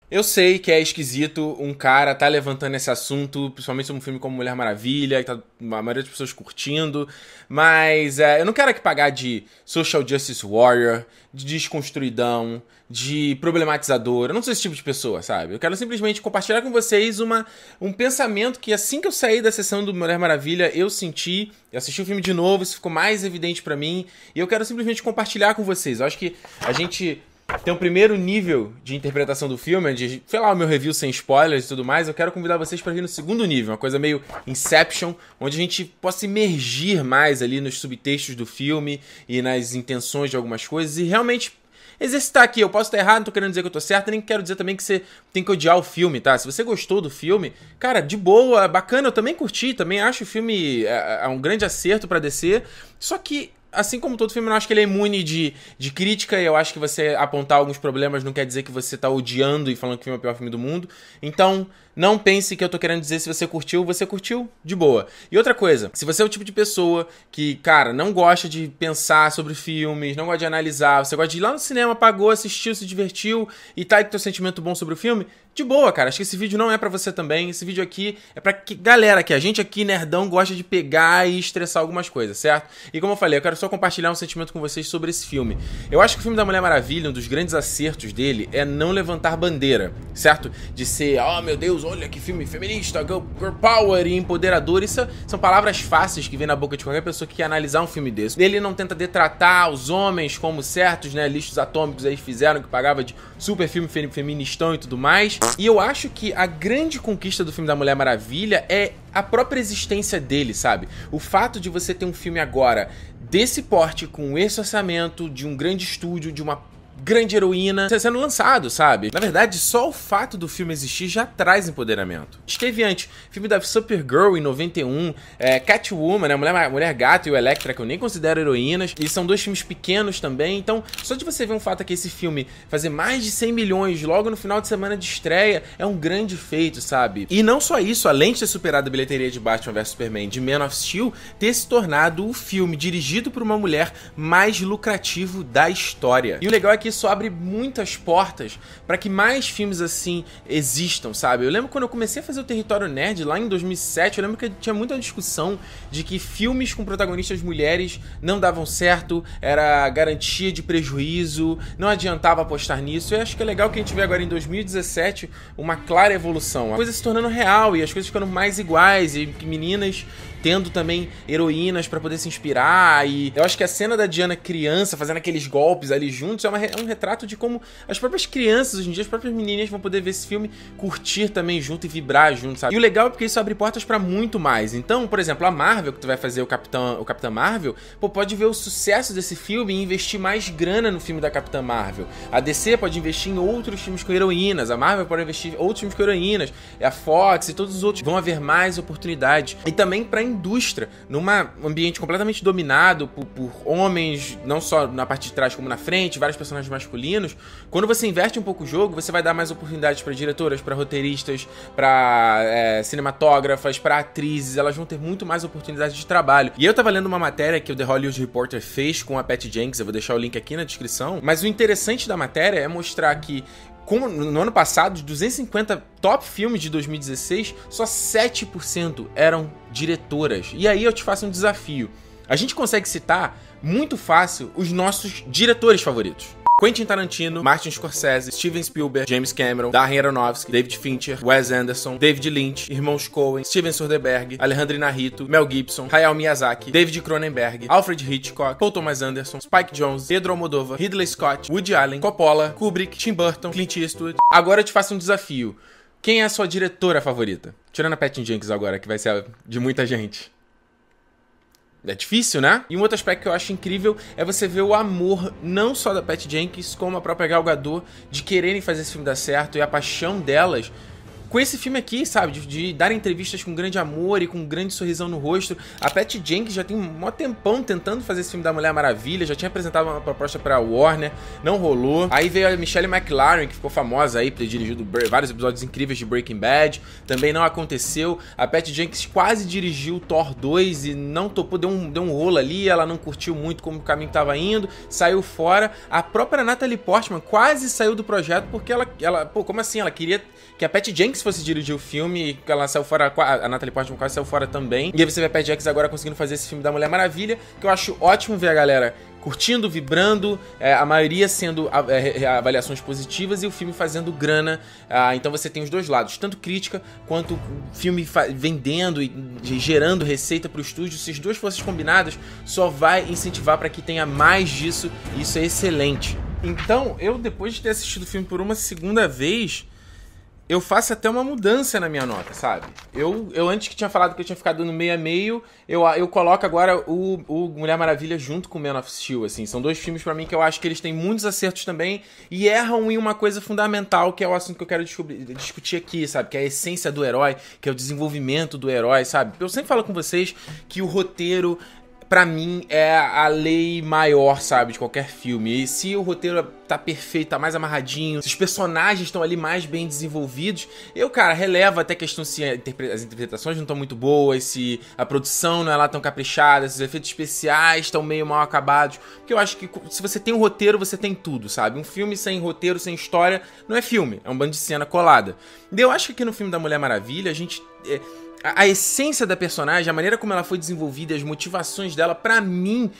Eu sei que é esquisito um cara tá levantando esse assunto, principalmente sobre um filme como Mulher Maravilha, que tá a maioria das pessoas curtindo, mas eu não quero aqui pagar de social justice warrior, de desconstruidão, de problematizador. Eu não sou esse tipo de pessoa, sabe? Eu quero simplesmente compartilhar com vocês um pensamento que assim que eu saí da sessão do Mulher Maravilha, eu senti, eu assisti o filme de novo, isso ficou mais evidente pra mim, e eu quero simplesmente compartilhar com vocês. Eu acho que a gente tem um primeiro nível de interpretação do filme, de, sei lá, o meu review sem spoilers e tudo mais. Eu quero convidar vocês para vir no segundo nível, uma coisa meio Inception, onde a gente possa imergir mais ali nos subtextos do filme e nas intenções de algumas coisas e realmente exercitar aqui. Eu posso estar errado, não tô querendo dizer que eu tô certo, nem quero dizer também que você tem que odiar o filme, tá? Se você gostou do filme, cara, de boa, bacana, eu também curti, também acho o filme um grande acerto pra DC, só que assim como todo filme, eu não acho que ele é imune de crítica, e eu acho que você apontar alguns problemas não quer dizer que você tá odiando e falando que o filme é o pior filme do mundo. Então, não pense que eu tô querendo dizer se você curtiu, de boa. E outra coisa, se você é o tipo de pessoa que, cara, não gosta de pensar sobre filmes, não gosta de analisar, você gosta de ir lá no cinema, pagou, assistiu, se divertiu e tá aí com teu sentimento bom sobre o filme, de boa, cara. Acho que esse vídeo não é pra você também. Esse vídeo aqui é pra galera que a gente aqui, nerdão, gosta de pegar e estressar algumas coisas, certo? E como eu falei, eu quero só compartilhar um sentimento com vocês sobre esse filme. Eu acho que o filme da Mulher Maravilha, um dos grandes acertos dele é não levantar bandeira, certo? De ser, oh meu Deus, olha que filme feminista, girl power e empoderador. Isso são palavras fáceis que vem na boca de qualquer pessoa que quer analisar um filme desse. Ele não tenta detratar os homens como certos, né, lixos atômicos aí fizeram, que pagava de super filme feministão e tudo mais. E eu acho que a grande conquista do filme da Mulher Maravilha é a própria existência dele, sabe? O fato de você ter um filme agora desse porte, com esse orçamento, de um grande estúdio, de uma grande heroína sendo lançado, sabe? Na verdade, só o fato do filme existir já traz empoderamento. Esteve antes filme da Supergirl em 91, Catwoman, né? Mulher Gato e o Elektra, que eu nem considero heroínas, e são dois filmes pequenos também. Então, só de você ver um fato aqui, esse filme fazer mais de 100 milhões logo no final de semana de estreia, é um grande feito, sabe? E não só isso, além de ter superado a bilheteria de Batman vs Superman, de Man of Steel, ter se tornado o filme dirigido por uma mulher mais lucrativo da história. E o legal é que isso abre muitas portas para que mais filmes assim existam, sabe? Eu lembro quando eu comecei a fazer o Território Nerd lá em 2007, eu lembro que tinha muita discussão de que filmes com protagonistas mulheres não davam certo, era garantia de prejuízo, não adiantava apostar nisso. Eu acho que é legal que a gente vê agora em 2017 uma clara evolução, a coisa se tornando real e as coisas ficando mais iguais e meninas tendo também heroínas pra poder se inspirar. E eu acho que a cena da Diana criança fazendo aqueles golpes ali juntos é um retrato de como as próprias crianças hoje em dia, as próprias meninas vão poder ver esse filme, curtir também junto e vibrar junto, sabe? E o legal é porque isso abre portas pra muito mais. Então, por exemplo, a Marvel, que tu vai fazer o Capitã Marvel, pô, pode ver o sucesso desse filme e investir mais grana no filme da Capitã Marvel. A DC pode investir em outros filmes com heroínas, a Marvel pode investir em outros filmes com heroínas, a Fox e todos os outros. Vão haver mais oportunidades. E também pra indústria, num ambiente completamente dominado por homens, não só na parte de trás como na frente, vários personagens masculinos. Quando você inverte um pouco o jogo, você vai dar mais oportunidades para diretoras, para roteiristas, para cinematógrafas, para atrizes. Elas vão ter muito mais oportunidades de trabalho. E eu tava lendo uma matéria que o The Hollywood Reporter fez com a Patty Jenkins, eu vou deixar o link aqui na descrição, mas o interessante da matéria é mostrar que como no ano passado, de 250 top filmes de 2016, só 7% eram diretoras. E aí eu te faço um desafio. A gente consegue citar muito fácil os nossos diretores favoritos. Quentin Tarantino, Martin Scorsese, Steven Spielberg, James Cameron, Darren Aronofsky, David Fincher, Wes Anderson, David Lynch, irmãos Coen, Steven Soderbergh, Alejandro Inarritu, Mel Gibson, Hayao Miyazaki, David Cronenberg, Alfred Hitchcock, Paul Thomas Anderson, Spike Jonze, Pedro Almodóvar, Ridley Scott, Woody Allen, Coppola, Kubrick, Tim Burton, Clint Eastwood. Agora eu te faço um desafio. Quem é a sua diretora favorita? Tirando a Patty Jenkins agora, que vai ser a de muita gente. É difícil, né? E um outro aspecto que eu acho incrível é você ver o amor, não só da Patty Jenkins, como a própria Gal Gadot, de quererem fazer esse filme dar certo, e a paixão delas com esse filme aqui, sabe, de dar entrevistas com grande amor e com um grande sorrisão no rosto. A Patty Jenkins já tem um maior tempão tentando fazer esse filme da Mulher Maravilha, já tinha apresentado uma proposta pra Warner, não rolou. Aí veio a Michelle McLaren, que ficou famosa aí por ter dirigido vários episódios incríveis de Breaking Bad, também não aconteceu. A Patty Jenkins quase dirigiu Thor 2 e não topou, deu um rolo ali, ela não curtiu muito como o caminho tava indo, saiu fora. A própria Natalie Portman quase saiu do projeto porque ela pô, como assim? Ela queria que a Patty Jenkins fosse dirigir o filme e ela saiu fora, a Natalie Portman quase saiu fora também. E aí você vê a Patty Jenkins agora conseguindo fazer esse filme da Mulher Maravilha, que eu acho ótimo ver a galera curtindo, vibrando, a maioria sendo avaliações positivas e o filme fazendo grana. Então você tem os dois lados, tanto crítica quanto o filme vendendo e gerando receita para o estúdio. Se as duas forças combinadas, só vai incentivar para que tenha mais disso, e isso é excelente. Então, eu depois de ter assistido o filme por uma segunda vez, eu faço até uma mudança na minha nota, sabe? Eu antes que tinha falado que eu tinha ficado no meio a meio, eu coloco agora o Mulher Maravilha junto com Man of Steel, assim. São dois filmes pra mim que eu acho que eles têm muitos acertos também e erram em uma coisa fundamental, que é o assunto que eu quero discutir aqui, sabe? Que é a essência do herói, que é o desenvolvimento do herói, sabe? Eu sempre falo com vocês que o roteiro, pra mim, é a lei maior, sabe, de qualquer filme. E se o roteiro tá perfeito, tá mais amarradinho, se os personagens estão ali mais bem desenvolvidos, cara, relevo até a questão se as interpretações não estão muito boas, se a produção não é lá tão caprichada, se os efeitos especiais estão meio mal acabados. Porque eu acho que se você tem um roteiro, você tem tudo, sabe? Um filme sem roteiro, sem história, não é filme, é um bando de cena colada. E eu acho que aqui no filme da Mulher Maravilha, a gente... A essência da personagem, a maneira como ela foi desenvolvida, as motivações dela, pra mim,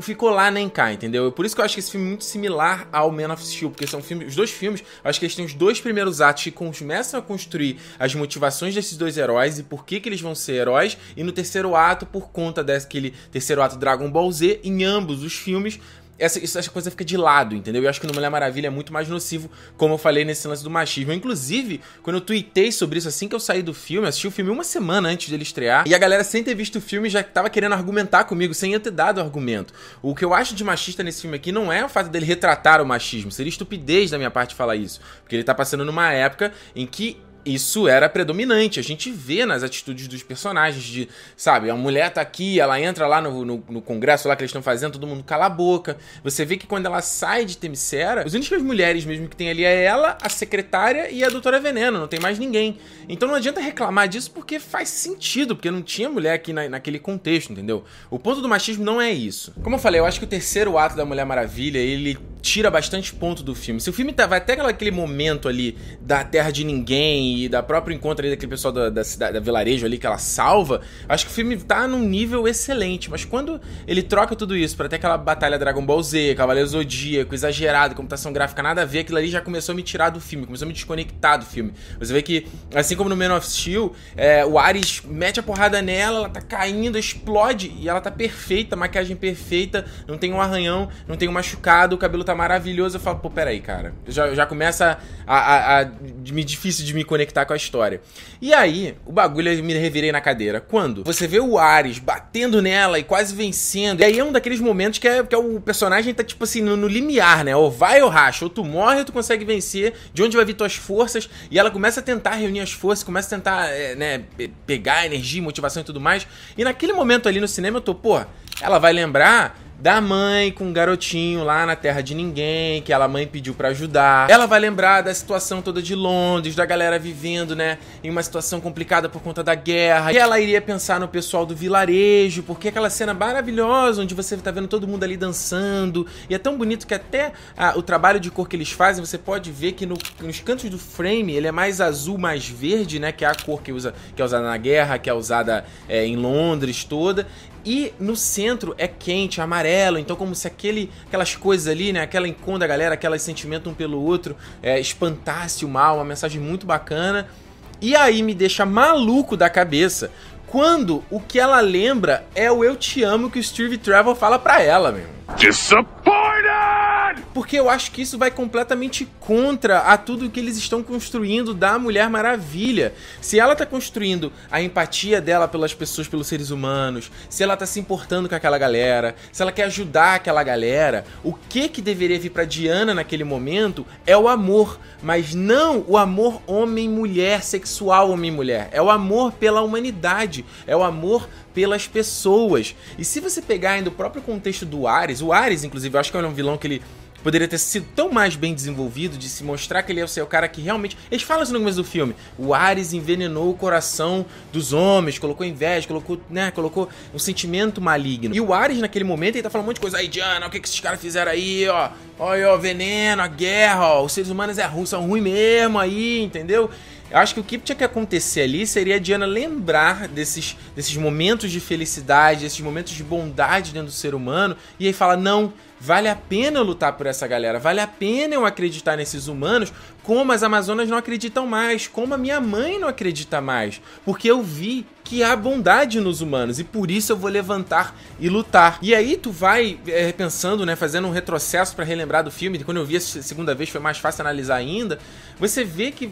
ficou lá nem cá, entendeu? Por isso que eu acho que esse filme é muito similar ao Man of Steel, porque são filmes, os dois filmes, eu acho que eles têm os dois primeiros atos que começam a construir as motivações desses dois heróis e por que eles vão ser heróis, e no terceiro ato, por conta daquele terceiro ato Dragon Ball Z, em ambos os filmes, essa coisa fica de lado, entendeu? Eu acho que no Mulher Maravilha é muito mais nocivo, como eu falei nesse lance do machismo. Inclusive, quando eu tuitei sobre isso assim que eu saí do filme, assisti o filme uma semana antes dele estrear, e a galera, sem ter visto o filme, já tava querendo argumentar comigo, sem eu ter dado argumento. O que eu acho de machista nesse filme aqui não é o fato dele retratar o machismo, seria estupidez da minha parte falar isso, porque ele tá passando numa época em que isso era predominante, a gente vê nas atitudes dos personagens de, sabe, a mulher tá aqui, ela entra lá no congresso lá que eles estão fazendo, todo mundo cala a boca. Você vê que quando ela sai de Themyscira, as únicas mulheres mesmo que tem ali é ela, a secretária e a Doutora Veneno, não tem mais ninguém. Então não adianta reclamar disso porque faz sentido, porque não tinha mulher aqui naquele contexto, entendeu? O ponto do machismo não é isso. Como eu falei, eu acho que o terceiro ato da Mulher Maravilha, ele tira bastante ponto do filme. Se o filme vai até aquele momento ali da Terra de Ninguém e da própria encontro ali daquele pessoal da cidade, da vilarejo ali que ela salva, acho que o filme tá num nível excelente, mas quando ele troca tudo isso pra ter aquela batalha Dragon Ball Z, Cavaleiro Zodíaco, exagerado, computação gráfica, nada a ver, aquilo ali já começou a me tirar do filme, começou a me desconectar do filme. Você vê que, assim como no Man of Steel, o Ares mete a porrada nela, ela tá caindo, explode, e ela tá perfeita, maquiagem perfeita, não tem um arranhão, não tem um machucado, o cabelo tá maravilhoso. Eu falo, pô, peraí, cara, já começa me difícil de me conectar com a história. E aí, o bagulho, eu me revirei na cadeira. Quando você vê o Ares batendo nela e quase vencendo, e aí é um daqueles momentos que o personagem tá tipo assim, no limiar, né? Ou vai ou racha, ou tu morre ou tu consegue vencer, de onde vai vir tuas forças, e ela começa a tentar reunir as forças, começa a tentar, pegar energia, motivação e tudo mais, e naquele momento ali no cinema eu tô, pô, ela vai lembrar da mãe com um garotinho lá na Terra de Ninguém, que a mãe pediu pra ajudar. Ela vai lembrar da situação toda de Londres, da galera vivendo, né, em uma situação complicada por conta da guerra. E ela iria pensar no pessoal do vilarejo, porque aquela cena maravilhosa, onde você tá vendo todo mundo ali dançando, e é tão bonito que até o trabalho de cor que eles fazem, você pode ver que nos cantos do frame, ele é mais azul, mais verde, né, que é a cor que é usada na guerra, que é usada em Londres toda. E no centro é quente, amarelo, então como se aquelas coisas ali, né, aquela encontro da galera, aquele sentimento um pelo outro, espantasse o mal, uma mensagem muito bacana. E aí me deixa maluco da cabeça quando o que ela lembra é o eu te amo que o Steve Trevor fala pra ela, meu. Disappointed! porque eu acho que isso vai completamente contra a tudo que eles estão construindo da Mulher Maravilha. Se ela tá construindo a empatia dela pelas pessoas, pelos seres humanos, se ela tá se importando com aquela galera, se ela quer ajudar aquela galera, o que deveria vir pra Diana naquele momento é o amor, mas não o amor homem-mulher, sexual homem-mulher, é o amor pela humanidade, é o amor pelas pessoas. E se você pegar ainda o próprio contexto do Ares, o Ares, inclusive, eu acho que é um vilão que ele poderia ter sido tão mais bem desenvolvido, de se mostrar que ele é o cara que realmente... Eles falam isso no começo do filme. O Ares envenenou o coração dos homens, colocou inveja, colocou um sentimento maligno. E o Ares, naquele momento, ele tá falando um monte de coisa. Aí, Diana, o que esses caras fizeram aí, ó? Olha, ó, veneno, a guerra, ó. Os seres humanos são ruins mesmo aí, entendeu? Eu acho que o que tinha que acontecer ali seria a Diana lembrar desses momentos de felicidade, desses momentos de bondade dentro do ser humano, e aí falar, não, vale a pena eu lutar por essa galera, vale a pena eu acreditar nesses humanos, como as Amazonas não acreditam mais, como a minha mãe não acredita mais, porque eu vi que há bondade nos humanos, e por isso eu vou levantar e lutar. E aí tu vai pensando, né, fazendo um retrocesso pra relembrar do filme, quando eu vi a segunda vez foi mais fácil analisar ainda, você vê que,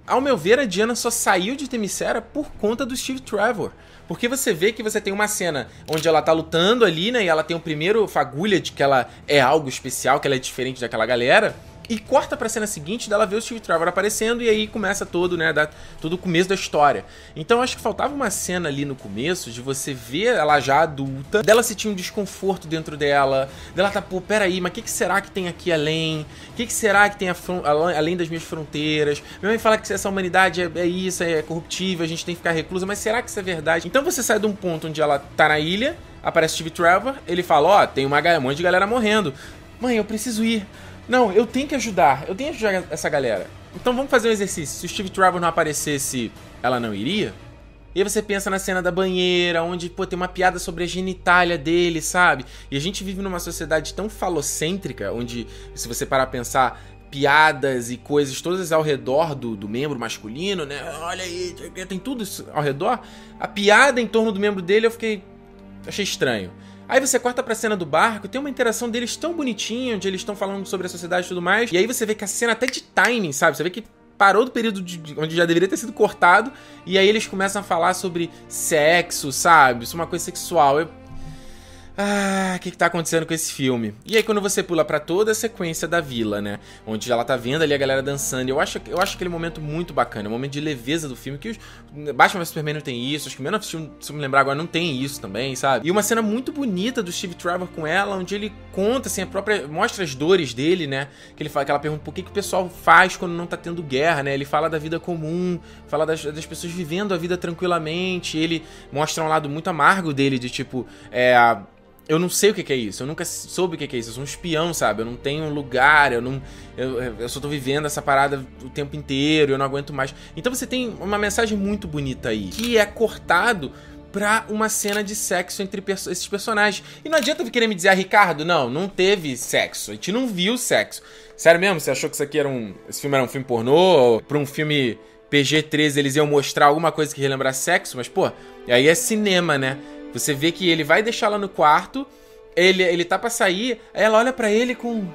ao meu ver, a Diana só saiu de Themyscira por conta do Steve Trevor. Porque você vê que você tem uma cena onde ela tá lutando ali, né, e ela tem o primeiro fagulha de que ela é algo especial, que ela é diferente daquela galera, e corta pra cena seguinte dela ver o Steve Trevor aparecendo, e aí começa todo o começo da história. Então acho que faltava uma cena ali no começo de você ver ela já adulta, dela sentir um desconforto dentro dela, dela tá, pô, peraí, mas o que será que tem aqui além? O que será que tem além das minhas fronteiras? Minha mãe fala que essa humanidade é isso, é corruptível, a gente tem que ficar reclusa, mas será que isso é verdade? Então você sai de um ponto onde ela tá na ilha, aparece Steve Trevor, ele fala, ó, tem um monte de galera morrendo. Mãe, eu preciso ir. Não, eu tenho que ajudar essa galera. Então vamos fazer um exercício. Se o Steve Trevor não aparecesse, ela não iria? E aí você pensa na cena da banheira, onde, pô, tem uma piada sobre a genitália dele, sabe? E a gente vive numa sociedade tão falocêntrica, onde, se você parar a pensar, piadas e coisas todas ao redor do membro masculino, né? Olha aí, tem tudo isso ao redor. A piada em torno do membro dele, achei estranho. Aí você corta pra cena do barco, tem uma interação deles tão bonitinha, onde eles estão falando sobre a sociedade e tudo mais. E aí você vê que a cena até de timing, sabe? Você vê que parou do período onde já deveria ter sido cortado. E aí eles começam a falar sobre sexo, sabe? Isso é uma coisa sexual. O que tá acontecendo com esse filme? E aí quando você pula pra toda a sequência da vila, né? Onde ela tá vendo ali a galera dançando. Eu acho aquele momento muito bacana. É um momento de leveza do filme. Que Batman vs Superman não tem isso. Acho que Man of Steel, se eu me lembrar agora, não tem isso também, sabe? E uma cena muito bonita do Steve Trevor com ela, onde ele conta, assim, mostra as dores dele, né? Que ela pergunta por que o pessoal faz quando não tá tendo guerra, né? Ele fala da vida comum, fala das pessoas vivendo a vida tranquilamente. Ele mostra um lado muito amargo dele, de tipo, eu não sei o que é isso, eu nunca soube o que é isso, eu sou um espião, sabe? Eu não tenho um lugar, eu só tô vivendo essa parada o tempo inteiro, eu não aguento mais. Então você tem uma mensagem muito bonita aí, que é cortado pra uma cena de sexo entre esses personagens. E não adianta querer me dizer, Ricardo, não teve sexo, a gente não viu sexo. Sério mesmo? Você achou que esse filme era um filme pornô? Ou pra um filme PG-13 eles iam mostrar alguma coisa que relembrar sexo? Mas, pô, aí é cinema, né? Você vê que ele vai deixar ela no quarto, ele tá pra sair, aí ela olha pra ele com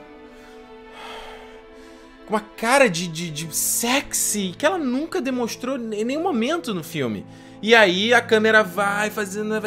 uma cara de sexy que ela nunca demonstrou em nenhum momento no filme. E aí a câmera vai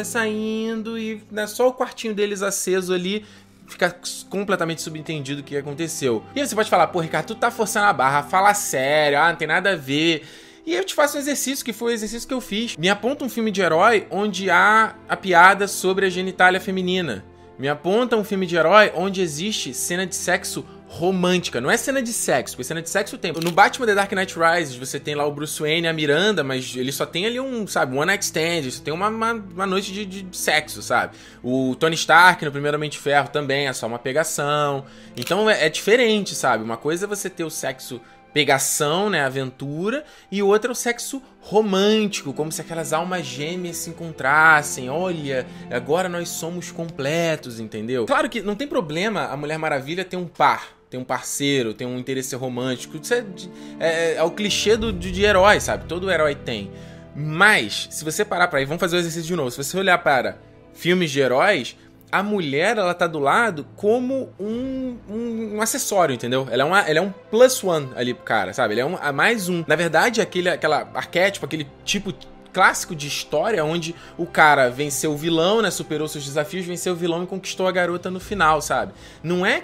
saindo e, né, só o quartinho deles aceso ali, fica completamente subentendido o que aconteceu. E aí você pode falar, pô, Ricardo, tu tá forçando a barra, fala sério, não tem nada a ver. E eu te faço um exercício, que foi o exercício que eu fiz. Me aponta um filme de herói onde há a piada sobre a genitália feminina. Me aponta um filme de herói onde existe cena de sexo romântica. Não é cena de sexo, porque cena de sexo tem. No Batman The Dark Knight Rises, você tem lá o Bruce Wayne e a Miranda, mas ele só tem ali um one night stand, só tem uma noite de sexo, sabe? O Tony Stark no primeiro Homem de Ferro também é só uma pegação. Então é diferente, sabe? Uma coisa é você ter o sexo pegação, né, aventura, e outra é o sexo romântico, como se aquelas almas gêmeas se encontrassem. Olha, agora nós somos completos, entendeu? Claro que não tem problema a Mulher Maravilha ter um par, ter um parceiro, ter um interesse romântico. Isso é o clichê de herói, sabe? Todo herói tem. Mas, se você parar pra ir, vamos fazer o exercício de novo. Se você olhar para filmes de heróis, a mulher, ela tá do lado como um acessório, entendeu? Ela é um plus one ali pro cara, sabe? Ele é mais um. Na verdade, aquela arquétipo, aquele tipo clássico de história onde o cara venceu o vilão, né? Superou seus desafios, venceu o vilão e conquistou a garota no final, sabe? Não é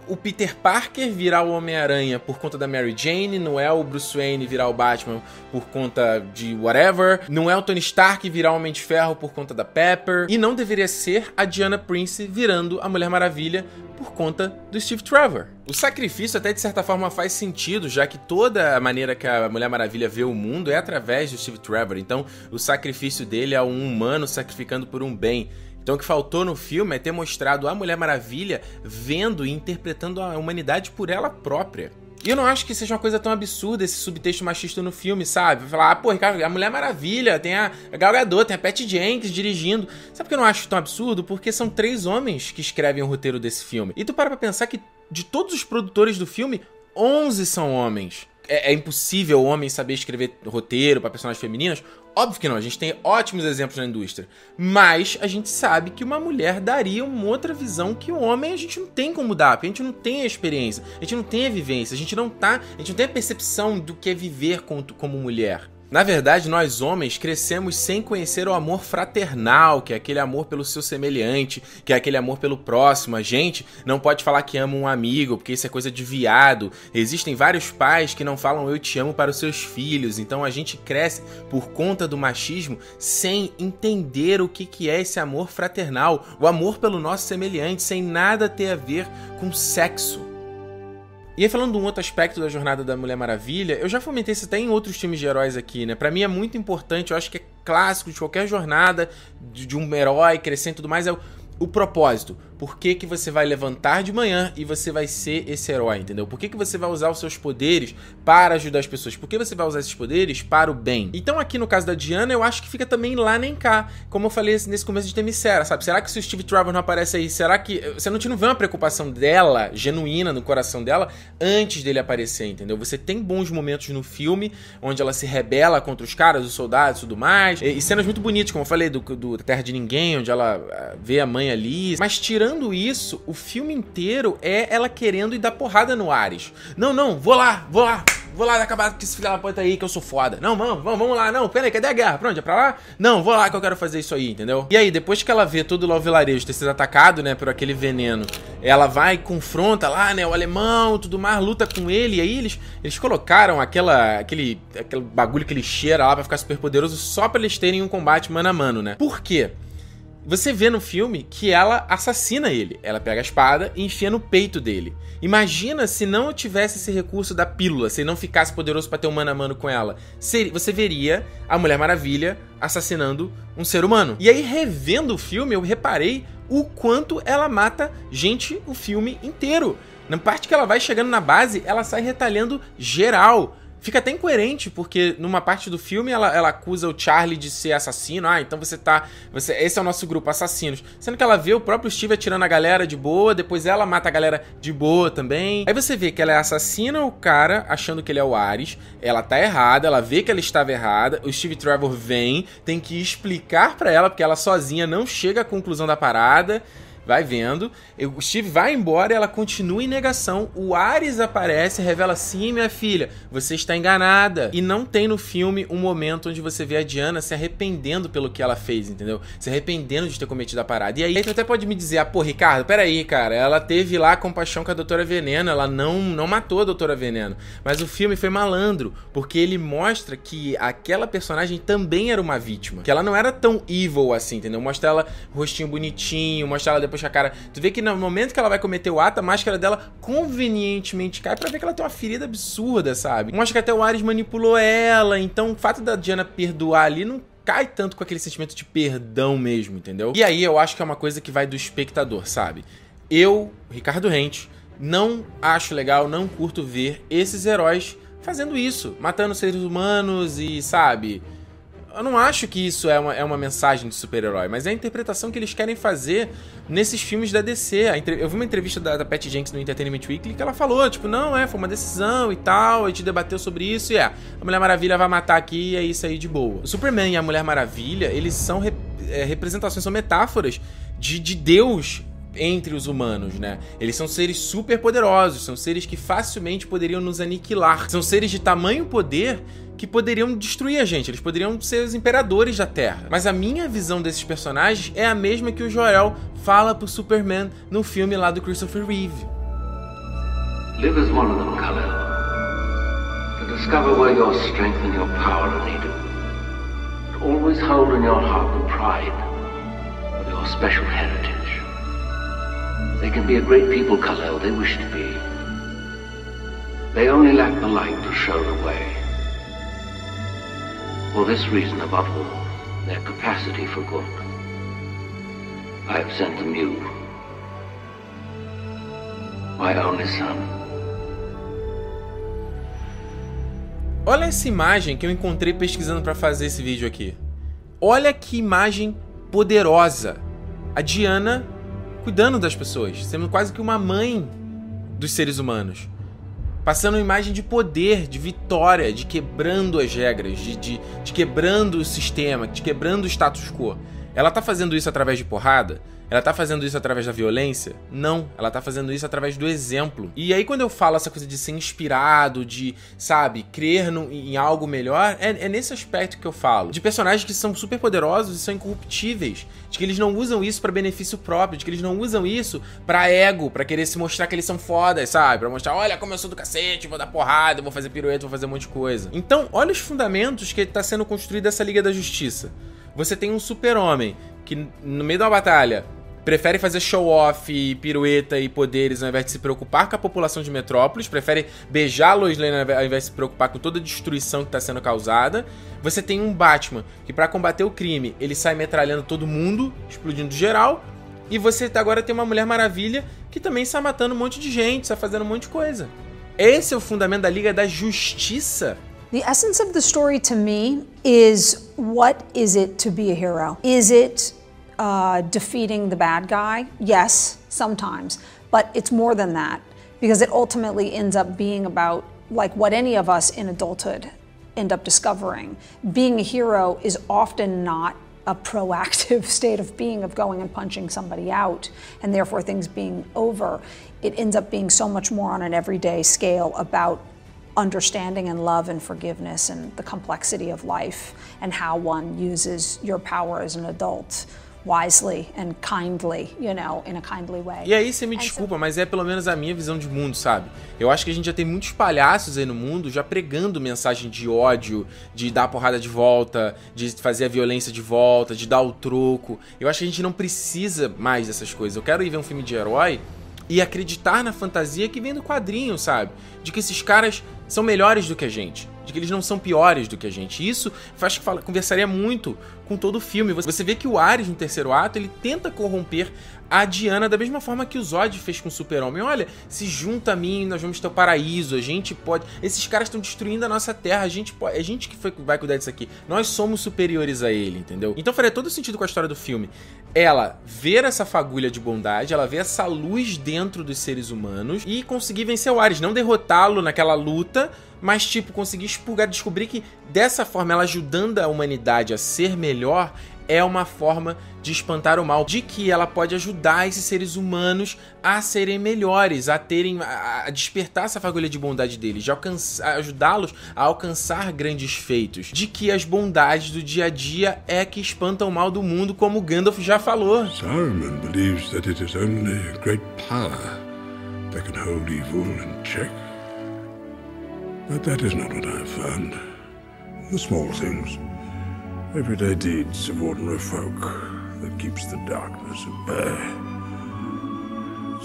o Peter Parker virar o Homem-Aranha por conta da Mary Jane, não é o Bruce Wayne virar o Batman por conta de whatever, não é o Tony Stark virar o Homem de Ferro por conta da Pepper, e não deveria ser a Diana Prince virando a Mulher Maravilha por conta do Steve Trevor. O sacrifício até de certa forma faz sentido, já que toda a maneira que a Mulher Maravilha vê o mundo é através do Steve Trevor, então o sacrifício dele é um humano sacrificando por um bem. Então o que faltou no filme é ter mostrado a Mulher Maravilha vendo e interpretando a humanidade por ela própria. E eu não acho que seja uma coisa tão absurda esse subtexto machista no filme, sabe? Falar, pô, Ricardo, a Mulher Maravilha, tem a Gal Gadot, tem a Patty Jenkins dirigindo. Sabe por que eu não acho tão absurdo? Porque são 3 homens que escrevem o roteiro desse filme. E tu para pra pensar que de todos os produtores do filme, 11 são homens. É impossível o homem saber escrever roteiro pra personagens femininas? Óbvio que não, a gente tem ótimos exemplos na indústria. Mas a gente sabe que uma mulher daria uma outra visão que o homem a gente não tem como dar, porque a gente não tem a experiência, a gente não tem a vivência, a gente não tem a percepção do que é viver como mulher. Na verdade, nós homens crescemos sem conhecer o amor fraternal, que é aquele amor pelo seu semelhante, que é aquele amor pelo próximo. A gente não pode falar que ama um amigo, porque isso é coisa de viado. Existem vários pais que não falam eu te amo para os seus filhos, então a gente cresce por conta do machismo sem entender o que é esse amor fraternal, o amor pelo nosso semelhante, sem nada ter a ver com sexo. E aí, falando de um outro aspecto da jornada da Mulher Maravilha, eu já fomentei isso até em outros filmes de heróis aqui, né? Pra mim é muito importante, eu acho que é clássico de qualquer jornada de um herói crescendo e tudo mais, é o propósito. Por que que você vai levantar de manhã e você vai ser esse herói, entendeu? Por que que você vai usar os seus poderes para ajudar as pessoas? Por que você vai usar esses poderes para o bem? Então aqui no caso da Diana, eu acho que fica também lá nem cá. Como eu falei nesse começo de Themyscira, sabe? Será que se o Steve Trevor não aparece aí, será que... Você não vê uma preocupação dela, genuína no coração dela, antes dele aparecer, entendeu? Você tem bons momentos no filme, onde ela se rebela contra os caras, os soldados e tudo mais. E cenas muito bonitas, como eu falei, do Terra de Ninguém, onde ela vê a mãe ali. Mas tirando isso, o filme inteiro é ela querendo ir dar porrada no Ares. Não, vou lá acabar com esse filho da puta aí que eu sou foda. Não, vamos lá. Não, pera aí, cadê a guerra? Pra onde? É pra lá? Não, vou lá que eu quero fazer isso aí, entendeu? E aí, depois que ela vê todo lá o vilarejo ter sido atacado, né, por aquele veneno, ela vai, confronta lá, né, o alemão, tudo mais, luta com ele, e aí eles colocaram aquele bagulho que ele cheira lá pra ficar super poderoso só pra eles terem um combate mano a mano, né? Por quê? Você vê no filme que ela assassina ele. Ela pega a espada e enfia no peito dele. Imagina se não tivesse esse recurso da pílula, se ele não ficasse poderoso pra ter um mano a mano com ela. Você veria a Mulher Maravilha assassinando um ser humano. E aí, revendo o filme, eu reparei o quanto ela mata gente o filme inteiro. Na parte que ela vai chegando na base, ela sai retalhando geral. Fica até incoerente, porque numa parte do filme ela acusa o Charlie de ser assassino. Ah, então esse é o nosso grupo, assassinos. Sendo que ela vê o próprio Steve atirando a galera de boa, depois ela mata a galera de boa também. Aí você vê que ela assassina o cara achando que ele é o Ares. Ela tá errada, ela vê que ela estava errada. O Steve Trevor vem, tem que explicar pra ela, porque ela sozinha não chega à conclusão da parada. Vai vendo, o Steve vai embora e ela continua em negação. O Ares aparece e revela: sim, minha filha, você está enganada. E não tem no filme um momento onde você vê a Diana se arrependendo pelo que ela fez, entendeu? Se arrependendo de ter cometido a parada. E aí tu até pode me dizer: ah, pô, Ricardo, peraí, cara, ela teve lá compaixão com a Doutora Veneno, ela não matou a Doutora Veneno. Mas o filme foi malandro, porque ele mostra que aquela personagem também era uma vítima, que ela não era tão evil assim, entendeu? Mostra ela rostinho bonitinho, mostra ela depois a cara. Tu vê que no momento que ela vai cometer o ato, a máscara dela convenientemente cai pra ver que ela tem uma ferida absurda, sabe? Mostra que até o Ares manipulou ela, então o fato da Diana perdoar ali não cai tanto com aquele sentimento de perdão mesmo, entendeu? E aí eu acho que é uma coisa que vai do espectador, sabe? Eu, Ricardo Rente, não acho legal, não curto ver esses heróis fazendo isso, matando seres humanos e, sabe... Eu não acho que isso é uma mensagem de super-herói, mas é a interpretação que eles querem fazer nesses filmes da DC. Eu vi uma entrevista da Patty Jenkins no Entertainment Weekly que ela falou, tipo, não, foi uma decisão e tal, a gente debateu sobre isso e a Mulher Maravilha vai matar aqui e é isso aí de boa. O Superman e a Mulher Maravilha, eles são representações, são metáforas de Deus entre os humanos, né? Eles são seres super poderosos, são seres que facilmente poderiam nos aniquilar. São seres de tamanho poder que poderiam destruir a gente, eles poderiam ser os imperadores da Terra. Mas a minha visão desses personagens é a mesma que o Jor-El fala pro Superman no filme lá do Christopher Reeve. Live as one of them, Kal-El. To discover where your strength and your power are needed. But always hold in your heart the pride of your special heritage. They can be a great people, Kal-El, they wish to be. They only lack the light to show the way. For this reason, above all, their capacity for good, I have sent them you, my only son. Olha essa imagem que eu encontrei pesquisando para fazer esse vídeo aqui. Olha que imagem poderosa. A Diana cuidando das pessoas, sendo quase que uma mãe dos seres humanos. Passando uma imagem de poder, de vitória, de quebrando as regras, de quebrando o sistema, de quebrando o status quo. Ela tá fazendo isso através de porrada? Ela tá fazendo isso através da violência? Não, ela tá fazendo isso através do exemplo. E aí quando eu falo essa coisa de ser inspirado, de, sabe, crer em algo melhor, é nesse aspecto que eu falo. De personagens que são super poderosos e são incorruptíveis. De que eles não usam isso pra benefício próprio, de que eles não usam isso pra ego, pra querer se mostrar que eles são fodas, sabe? Pra mostrar, olha como eu sou do cacete, vou dar porrada, vou fazer pirueta, vou fazer um monte de coisa. Então, olha os fundamentos que tá sendo construída essa Liga da Justiça. Você tem um super-homem que, no meio da batalha, prefere fazer show-off, pirueta e poderes ao invés de se preocupar com a população de Metrópolis, prefere beijar a Lois Lane ao invés de se preocupar com toda a destruição que está sendo causada. Você tem um Batman que, para combater o crime, ele sai metralhando todo mundo, explodindo geral. E você agora tem uma Mulher Maravilha que também está matando um monte de gente, está fazendo um monte de coisa. Esse é o fundamento da Liga da Justiça. The essence of the story to me is, what is it to be a hero? Is it defeating the bad guy? Yes, sometimes, but it's more than that, because it ultimately ends up being about, like, what any of us in adulthood end up discovering. Being a hero is often not a proactive state of being, of going and punching somebody out and therefore things being over. It ends up being so much more on an everyday scale about understanding and love and forgiveness and the complexity of life and how one uses your power as an adult wisely and kindly, you know, in a kindly way. E aí você me desculpa, mas é pelo menos a minha visão de mundo, sabe? Eu acho que a gente já tem muitos palhaços aí no mundo já pregando mensagem de ódio, de dar a porrada de volta, de fazer a violência de volta, de dar o troco. Eu acho que a gente não precisa mais dessas coisas. Eu quero ir ver um filme de herói e acreditar na fantasia que vem do quadrinho, sabe? De que esses caras são melhores do que a gente, de que eles não são piores do que a gente. Isso acho que conversaria muito com todo o filme. Você vê que o Ares, no terceiro ato, ele tenta corromper a Diana da mesma forma que o Zod fez com o Super-Homem. Olha, se junta a mim, nós vamos ter o paraíso, a gente pode... Esses caras estão destruindo a nossa terra, a gente pode... É a gente que vai cuidar disso aqui. Nós somos superiores a ele, entendeu? Então faria todo sentido com a história do filme. Ela ver essa fagulha de bondade, ela ver essa luz dentro dos seres humanos e conseguir vencer o Ares, não derrotá-lo naquela luta, mas tipo, conseguir expurgar, descobrir que dessa forma, ela ajudando a humanidade a ser melhor, é uma forma de espantar o mal, de que ela pode ajudar esses seres humanos a serem melhores, a despertar essa fagulha de bondade deles, de ajudá-los a alcançar grandes feitos, de que as bondades do dia a dia é que espantam o mal do mundo, como Gandalf já falou. Saruman believes that it is only great power that can hold evil in check. But that is not what I have found. The small things, everyday deeds of ordinary folk that keeps the darkness at bay.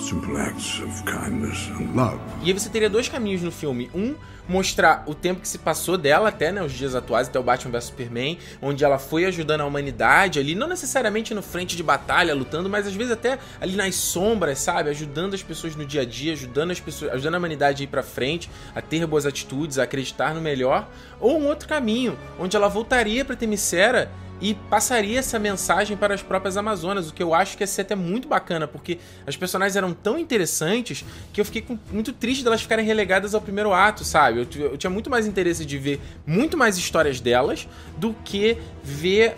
Simple acts of kindness and love. E aí você teria dois caminhos no filme. Um, mostrar o tempo que se passou dela até, né, os dias atuais, até o Batman vs Superman, onde ela foi ajudando a humanidade ali, não necessariamente no frente de batalha, lutando, mas às vezes até ali nas sombras, sabe? Ajudando as pessoas no dia a dia, ajudando a humanidade a ir pra frente, a ter boas atitudes, a acreditar no melhor. Ou um outro caminho, onde ela voltaria pra Themyscira e passaria essa mensagem para as próprias Amazonas, o que eu acho que ia ser até muito bacana, porque as personagens eram tão interessantes que eu fiquei muito triste delas ficarem relegadas ao primeiro ato, sabe? Eu tinha muito mais interesse de ver muito mais histórias delas do que ver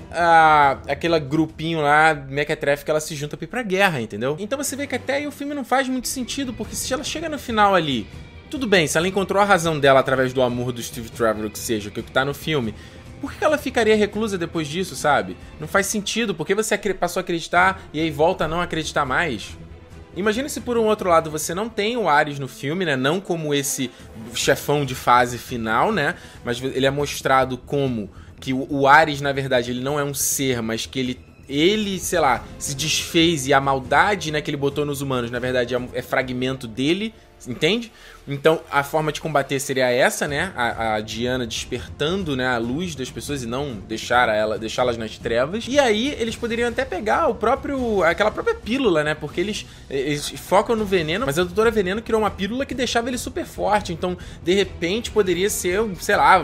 aquele grupinho lá, mequetrefe, que ela se junta pra ir pra guerra, entendeu? Então você vê que até aí o filme não faz muito sentido, porque se ela chega no final ali, tudo bem, se ela encontrou a razão dela através do amor do Steve Trevor, que seja, que é o que tá no filme, por que ela ficaria reclusa depois disso, sabe? Não faz sentido, porque você passou a acreditar e aí volta a não acreditar mais. Imagina se por um outro lado você não tem o Ares no filme, né? Não como esse chefão de fase final, né? Mas ele é mostrado como que o Ares, na verdade, ele não é um ser, mas que ele, sei lá, se desfez e a maldade, né, que ele botou nos humanos, na verdade, é fragmento dele, entende? Então, a forma de combater seria essa, né? A Diana despertando, né, a luz das pessoas e não deixá-las nas trevas. E aí, eles poderiam até pegar aquela própria pílula, né? Porque eles focam no veneno, mas a Doutora Veneno criou uma pílula que deixava ele super forte. Então, de repente, poderia ser, sei lá,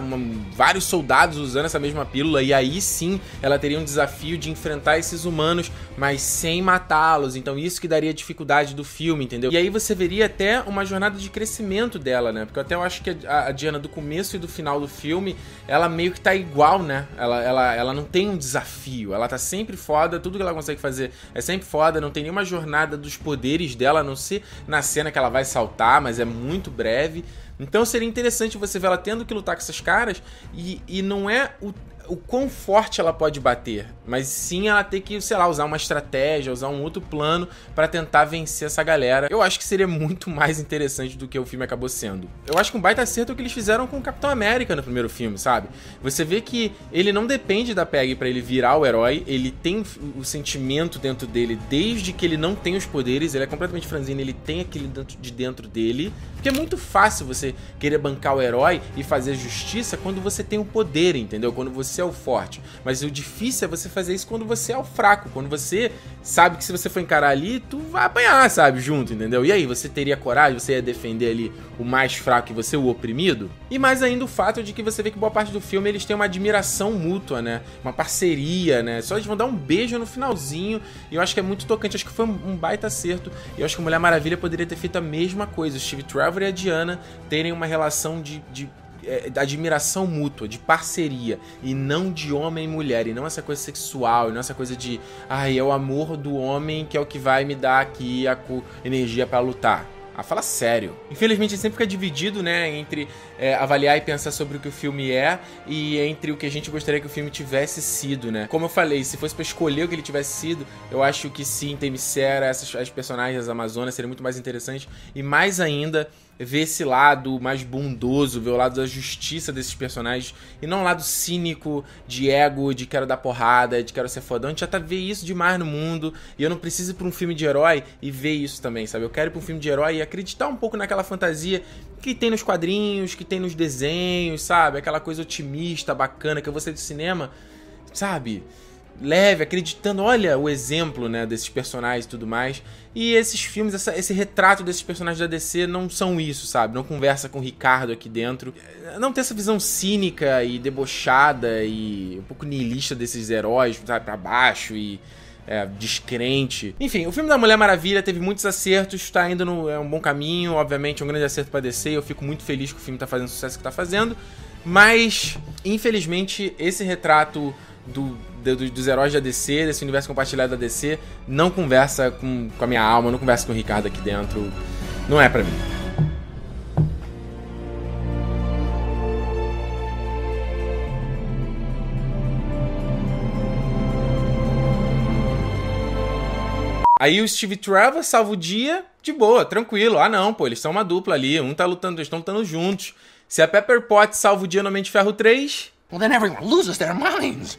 vários soldados usando essa mesma pílula. E aí, sim, ela teria um desafio de enfrentar esses humanos, mas sem matá-los. Então, isso que daria dificuldade do filme, entendeu? E aí, você veria até uma jornada de crescimento dela, né? Porque eu acho que a Diana do começo e do final do filme, ela meio que tá igual, né? Ela não tem um desafio, ela tá sempre foda, tudo que ela consegue fazer é sempre foda, não tem nenhuma jornada dos poderes dela, a não ser na cena que ela vai saltar, mas é muito breve. Então seria interessante você ver ela tendo que lutar com essas caras e não é o quão forte ela pode bater, mas sim ela ter que, sei lá, usar uma estratégia, usar um outro plano pra tentar vencer essa galera. Eu acho que seria muito mais interessante do que o filme acabou sendo. Eu acho que um baita acerto é o que eles fizeram com o Capitão América no primeiro filme, sabe? Você vê que ele não depende da Peggy pra ele virar o herói, ele tem o sentimento dentro dele desde que ele não tem os poderes, ele é completamente franzino, ele tem aquele dentro dele, porque é muito fácil você querer bancar o herói e fazer justiça quando você tem o poder, entendeu? Quando você é o forte. Mas o difícil é você fazer isso quando você é o fraco, quando você sabe que se você for encarar ali, tu vai apanhar, sabe, junto, entendeu? E aí, você teria coragem? Você ia defender ali o mais fraco e você o oprimido? E mais ainda o fato de que você vê que boa parte do filme eles têm uma admiração mútua, né? Uma parceria, né? Só eles vão dar um beijo no finalzinho e eu acho que é muito tocante, acho que foi um baita acerto e eu acho que a Mulher Maravilha poderia ter feito a mesma coisa, o Steve Trevor e a Diana terem uma relação de admiração mútua, de parceria, e não de homem e mulher, e não essa coisa sexual, e não essa coisa de é o amor do homem que é o que vai me dar aqui a energia pra lutar. Fala sério. Infelizmente, a gente sempre fica dividido, né, entre avaliar e pensar sobre o que o filme é e entre o que a gente gostaria que o filme tivesse sido, né. Como eu falei, se fosse pra escolher o que ele tivesse sido, eu acho que sim, Themyscira, as personagens das Amazonas seria muito mais interessante e mais ainda ver esse lado mais bondoso, ver o lado da justiça desses personagens e não o lado cínico de ego, de quero dar porrada, de quero ser fodão. A gente já tá vendo isso demais no mundo e eu não preciso ir pra um filme de herói e ver isso também, sabe? Eu quero ir pra um filme de herói e acreditar um pouco naquela fantasia que tem nos quadrinhos, que tem nos desenhos, sabe? Aquela coisa otimista, bacana que eu vou ser do cinema, sabe? Leve, acreditando, olha o exemplo, né, desses personagens e tudo mais. E esses filmes, esse retrato desses personagens da DC não são isso, sabe? Não conversa com o Ricardo aqui dentro. Não tem essa visão cínica e debochada e um pouco niilista desses heróis, sabe, pra baixo e descrente. Enfim, o filme da Mulher Maravilha teve muitos acertos, tá indo um bom caminho, obviamente é um grande acerto pra DC, eu fico muito feliz que o filme tá fazendo o sucesso que tá fazendo, mas, infelizmente, esse retrato dos heróis da DC, desse universo compartilhado da DC, não conversa com a minha alma, não conversa com o Ricardo aqui dentro, não é pra mim. Aí o Steve Trevor salva o dia de boa, tranquilo. Não, pô, eles são uma dupla ali, um tá lutando, eles estão lutando juntos. Se a Pepper Potts salva o dia no Homem de Ferro 3... Well, then everyone loses their minds.